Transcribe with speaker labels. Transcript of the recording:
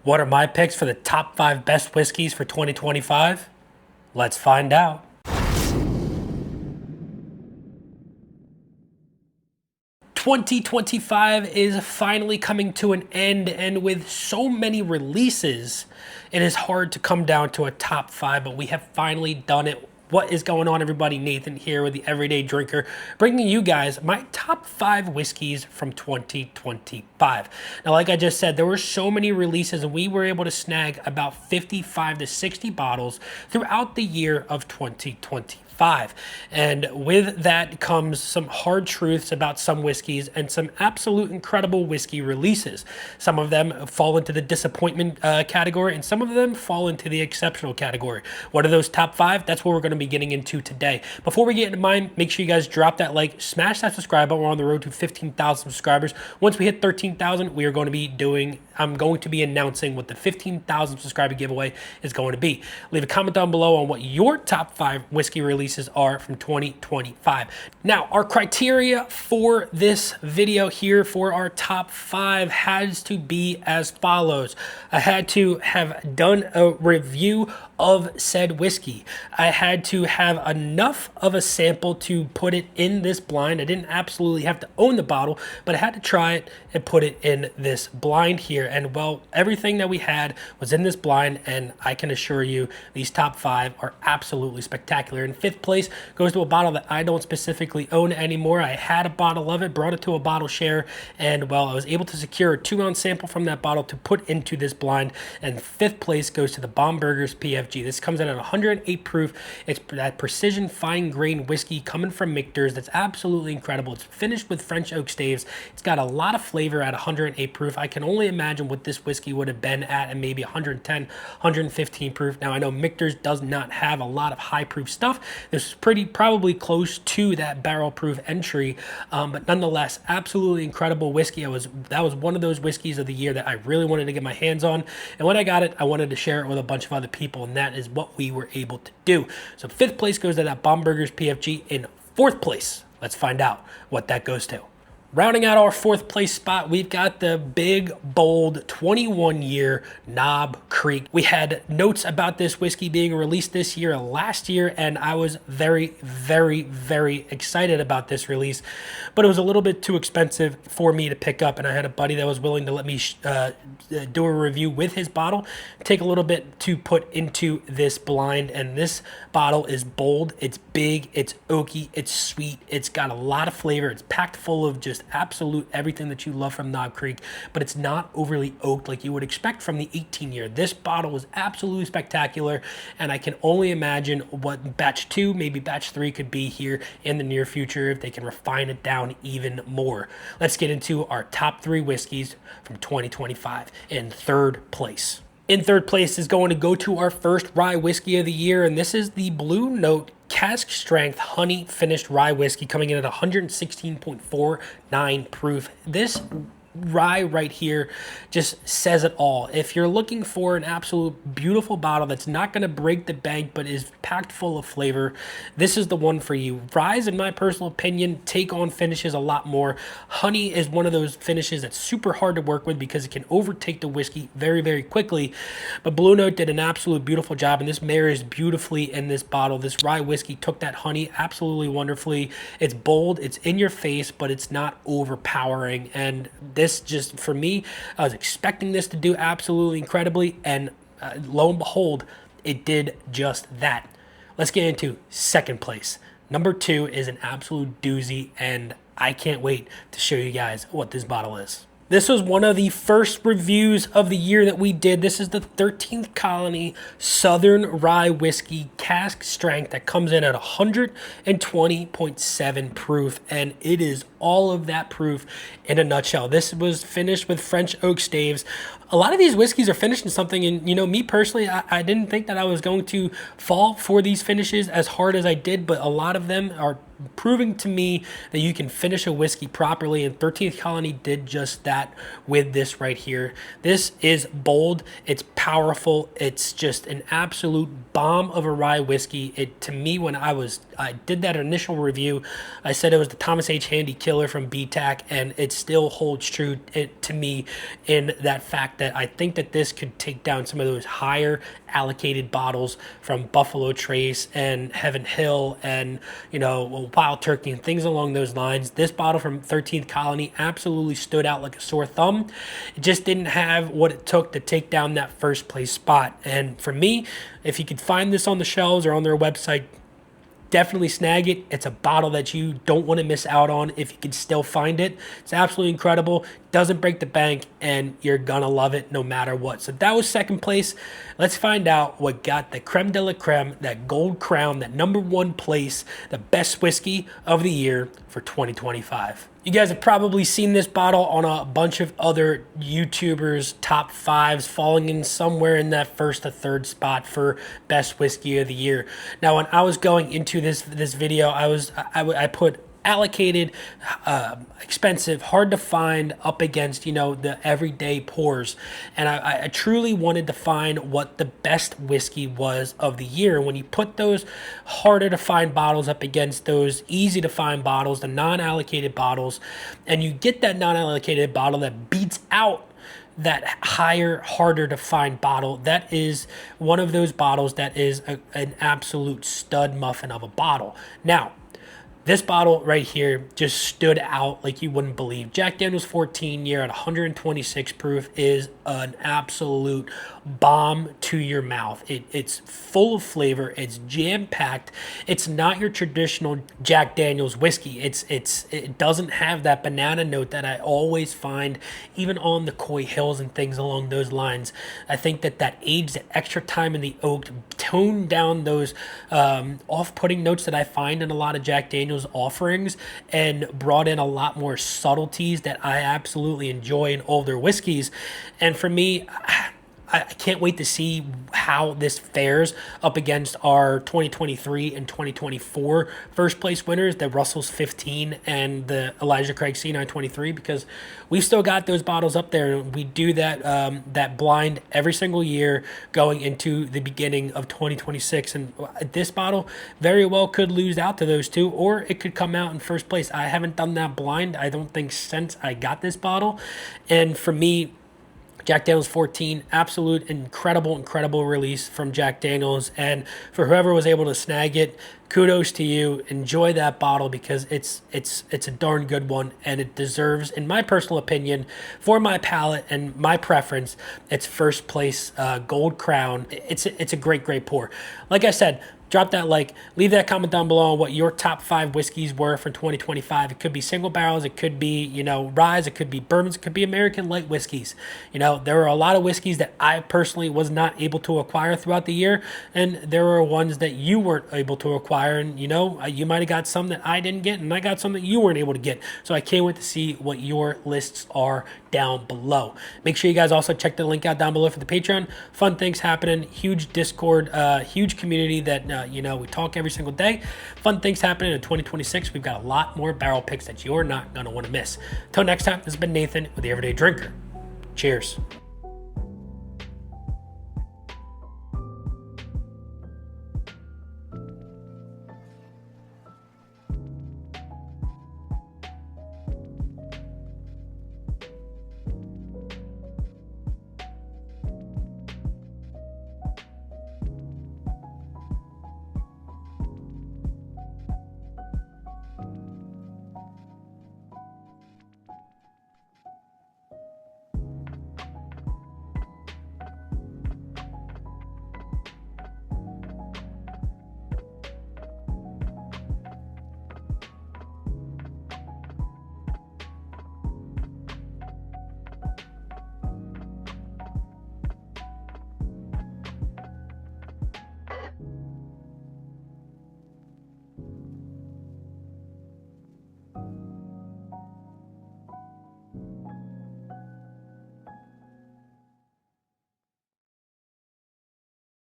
Speaker 1: What are my picks for the top 5 best whiskeys for 2025? Let's find out. "2025 is finally coming to an end, and with so many releases, it is hard to come down to a top 5, but we have finally done it. What is going on, everybody? Nathan here with the Everyday Drinker, bringing you guys my top 5 whiskeys from 2025. Now, like I just said, there were so many releases, and we were able to snag about 55 to 60 bottles throughout the year of 2025. And with that comes some hard truths about some whiskeys and some absolute incredible whiskey releases. Some of them fall into the disappointment category, and some of them fall into the exceptional category. What are those top 5? That's what we're going to be getting into today. Before we get into mine, make sure you guys drop that like, smash that subscribe button. We're on the road to 15,000 subscribers. Once we hit 13,000, we are going to be I'm going to be announcing what the 15,000 subscriber giveaway is going to be. Leave a comment down below on what your top 5 whiskey releases are from 2025. Now, our criteria for this video here for our top 5 has to be as follows. I had to have done a review of said whiskey. I had to have enough of a sample to put it in this blind. I didn't absolutely have to own the bottle, but I had to try it and put it in this blind here. And well, everything that we had was in this blind, and I can assure you these top 5 are absolutely spectacular. In 5th place goes to a bottle that I don't specifically own anymore. I had a bottle of it, brought it to a bottle share, and well, I was able to secure a 2-ounce sample from that bottle to put into this blind. And 5th place goes to the Bombergers PFG. This comes in at 108 proof. It's that precision fine grain whiskey coming from Michter's that's absolutely incredible. It's finished with French oak staves. It's got a lot of flavor at 108 proof. I can only imagine what this whiskey would have been at maybe 110, 115 proof. Now, I know Michter's does not have a lot of high proof stuff. This is probably close to that barrel proof entry, but nonetheless, absolutely incredible whiskey. That was one of those whiskeys of the year that I really wanted to get my hands on, and when I got it, I wanted to share it with a bunch of other people, and that is what we were able to do. So 5th place goes to that Bombergers PFG. In 4th place, let's find out what that goes to. Rounding out our 4th place spot, we've got the big, bold 21-year Knob Creek. We had notes about this whiskey being released this year, last year, and I was very, very, very excited about this release, but it was a little bit too expensive for me to pick up, and I had a buddy that was willing to let me do a review with his bottle, take a little bit to put into this blind, and this bottle is bold, it's big, it's oaky, it's sweet, it's got a lot of flavor, it's packed full of just absolute everything that you love from Knob Creek, but it's not overly oaked like you would expect from the 18-year. This bottle was absolutely spectacular, and I can only imagine what batch 2, maybe batch 3 could be here in the near future if they can refine it down even more. Let's get into our top 3 whiskeys from 2025. In 3rd place. In 3rd place is going to go to our first rye whiskey of the year, and this is the Blue Note cask strength honey finished rye whiskey coming in at 116.49 proof. This rye right here just says it all. If you're looking for an absolute beautiful bottle that's not going to break the bank but is packed full of flavor, this is the one for you. Ryes, in my personal opinion, take on finishes a lot more. Honey is one of those finishes that's super hard to work with because it can overtake the whiskey very, very quickly, but Blue Note did an absolute beautiful job, and this marries beautifully in this bottle. This rye whiskey took that honey absolutely wonderfully. It's bold, it's in your face, but it's not overpowering, and this just, for me, I was expecting this to do absolutely incredibly, and lo and behold, it did just that. Let's get into 2nd place. Number 2 is an absolute doozy, and I can't wait to show you guys what this bottle is. This was one of the first reviews of the year that we did. This is the 13th Colony Southern Rye Whiskey cask strength that comes in at 120.7 proof, and it is all of that proof in a nutshell. This was finished with French oak staves. A lot of these whiskeys are finished in something, and you know, me personally, I didn't think that I was going to fall for these finishes as hard as I did, but a lot of them are proving to me that you can finish a whiskey properly, and 13th Colony did just that with this right here. This is bold, it's powerful, it's just an absolute bomb of a rye whiskey. To me, when I I did that initial review. I said it was the Thomas H. Handy Killer from BTAC, and it still holds true to me in that fact that I think that this could take down some of those higher allocated bottles from Buffalo Trace and Heaven Hill and, you know, Wild Turkey and things along those lines. This bottle from 13th Colony absolutely stood out like a sore thumb. It just didn't have what it took to take down that first place spot. And for me, if you could find this on the shelves or on their website, definitely snag it. It's a bottle that you don't want to miss out on if you can still find it. It's absolutely incredible. Doesn't break the bank, and you're gonna love it no matter what. So that was second place. Let's find out what got the creme de la creme, that gold crown, that #1 place, the best whiskey of the year for 2025. You guys have probably seen this bottle on a bunch of other YouTubers' top 5s, falling in somewhere in that first to third spot for best whiskey of the year. Now, when I was going into this video, I put allocated, expensive, hard to find up against, you know, the everyday pours. And I truly wanted to find what the best whiskey was of the year. And when you put those harder to find bottles up against those easy to find bottles, the non-allocated bottles, and you get that non-allocated bottle that beats out that higher, harder to find bottle, that is one of those bottles that is an absolute stud muffin of a bottle. Now, this bottle right here just stood out like you wouldn't believe. Jack Daniel's 14 year at 126 proof is an absolute bomb to your mouth. It's full of flavor. It's jam-packed. It's not your traditional Jack Daniel's whiskey. It doesn't have that banana note that I always find even on the Coy Hills and things along those lines. I think that age, that extra time in the oak, toned down those off-putting notes that I find in a lot of Jack Daniel's offerings and brought in a lot more subtleties that I absolutely enjoy in all their whiskeys. And for me, I can't wait to see how this fares up against our 2023 and 2024 first place winners, the Russell's 15 and the Elijah Craig C923, because we've still got those bottles up there. And we do that that blind every single year going into the beginning of 2026. And this bottle very well could lose out to those two, or it could come out in first place. I haven't done that blind, I don't think, since I got this bottle. And for me, Jack Daniel's 14, absolute incredible release from Jack Daniel's. And for whoever was able to snag it, kudos to you. Enjoy that bottle because it's a darn good one, and it deserves, in my personal opinion, for my palate and my preference, its first place gold crown. It's a great pour. Like I said, drop that like, leave that comment down below on what your top 5 whiskeys were for 2025. It could be single barrels, it could be, you know, ryes, it could be bourbons, it could be American light whiskeys. You know, there are a lot of whiskeys that I personally was not able to acquire throughout the year, and there were ones that you weren't able to acquire, and you know, you might have got some that I didn't get, and I got some that you weren't able to get. So I can't wait to see what your lists are down below. Make sure you guys also check the link out down below for the Patreon. Fun things happening, huge Discord, huge community that you know, we talk every single day. Fun things happening in 2026. We've got a lot more barrel picks that you're not going to want to miss. Till next time, this has been Nathan with the Everyday Drinker. Cheers.